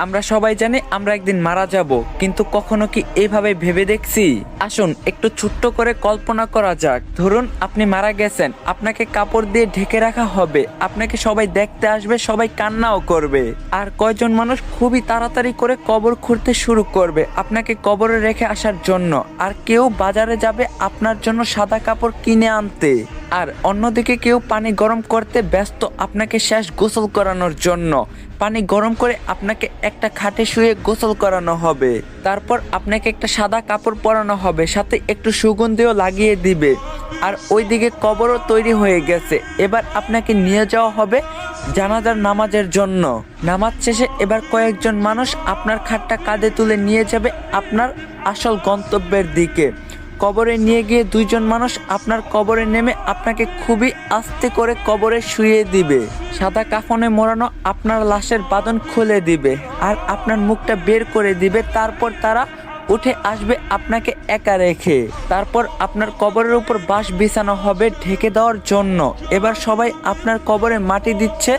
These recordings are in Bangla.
আমরা সবাই জানি আমরা একদিন মারা যাব, কিন্তু কখনো কি এইভাবে ভেবে দেখছি? আসুন একটু ছোট্ট করে কল্পনা করা যাক। ধরুন আপনি মারা গেছেন, আপনাকে কাপড় দিয়ে ঢেকে রাখা হবে, আপনাকে সবাই দেখতে আসবে, সবাই কান্নাও করবে। আর কয়জন মানুষ খুবই তাড়াতাড়ি করে কবর খুঁড়তে শুরু করবে আপনাকে কবরে রেখে আসার জন্য। আর কেউ বাজারে যাবে আপনার জন্য সাদা কাপড় কিনে আনতে। আর অন্যদিকে কেউ পানি গরম করতে ব্যস্ত আপনাকে শেষ গোসল করানোর জন্য। পানি গরম করে আপনাকে একটা খাটে শুয়ে গোসল করানো হবে। তারপর আপনাকে একটা সাদা কাপড় পরানো হবে, সাথে একটু সুগন্ধিও লাগিয়ে দিবে। আর ওইদিকে কবরও তৈরি হয়ে গেছে। এবার আপনাকে নিয়ে যাওয়া হবে জানাজার নামাজের জন্য। নামাজ শেষে এবার কয়েকজন মানুষ আপনার খাটটা কাঁধে তুলে নিয়ে যাবে আপনার আসল গন্তব্যের দিকে। কবরে নিয়ে গিয়ে দুইজন মানুষ আপনার কবরে নেমে আপনাকে খুবই আস্তে করে কবরে শুইয়ে দিবে। সাদা কাফনে মোড়ানো আপনার লাশের বাঁধন খুলে দিবে আর আপনার মুখটা বের করে দিবে। তারপর তারা উঠে আসবে আপনাকে একা রেখে। তারপর আপনার কবরের উপর বাঁশ বিছানো হবে ঢেকে দেওয়ার জন্য। এবার সবাই আপনার কবরে মাটি দিচ্ছে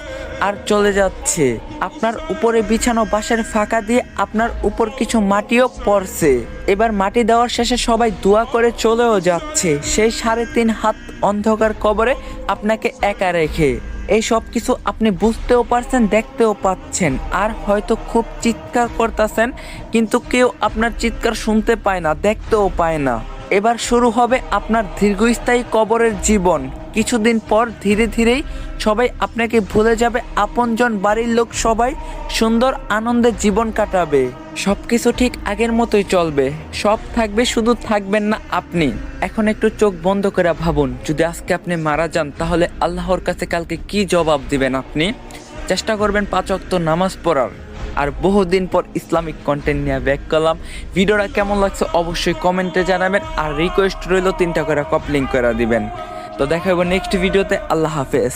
আর চলে যাচ্ছে। আপনার উপরে বিছানো বাঁশের ফাঁকা দিয়ে আপনার উপর কিছু মাটিও পড়ছে। এবার মাটি দেওয়ার শেষে সবাই দোয়া করে চলেও যাচ্ছে সেই 3.5 হাত অন্ধকার কবরে আপনাকে একা রেখে। এই সব কিছু আপনি বুঝতেও পারছেন, দেখতেও পাচ্ছেন, আর হয়তো খুব চিৎকার করতেছেন, কিন্তু কেউ আপনার চিৎকার শুনতে পায় না, দেখতেও পায় না। এবার শুরু হবে আপনার দীর্ঘস্থায়ী কবরের জীবন। কিছুদিন পর ধীরে ধীরেই সবাই আপনাকে ভুলে যাবে, আপনজন বাড়ির লোক সবাই সুন্দর আনন্দে জীবন কাটাবে। সবকিছু ঠিক আগের মতোই চলবে, সব থাকবে, শুধু থাকবেন না আপনি। এখন একটু চোখ বন্ধ করে ভাবুন, যদি আজকে আপনি মারা যান তাহলে আল্লাহর কাছে কালকে কি জবাব দিবেন আপনি? চেষ্টা করবেন 5 ওয়াক্ত নামাজ পড়ার। আর বহুদিন পর ইসলামিক কন্টেন্ট নিয়ে ব্যাক করলাম। ভিডিওটা কেমন লাগছে অবশ্যই কমেন্টে জানাবেন, আর রিকোয়েস্ট রইল 3টা করে কপলিং করে দিবেন। তো দেখা হবে নেক্সট ভিডিওতে। আল্লাহ হাফেজ।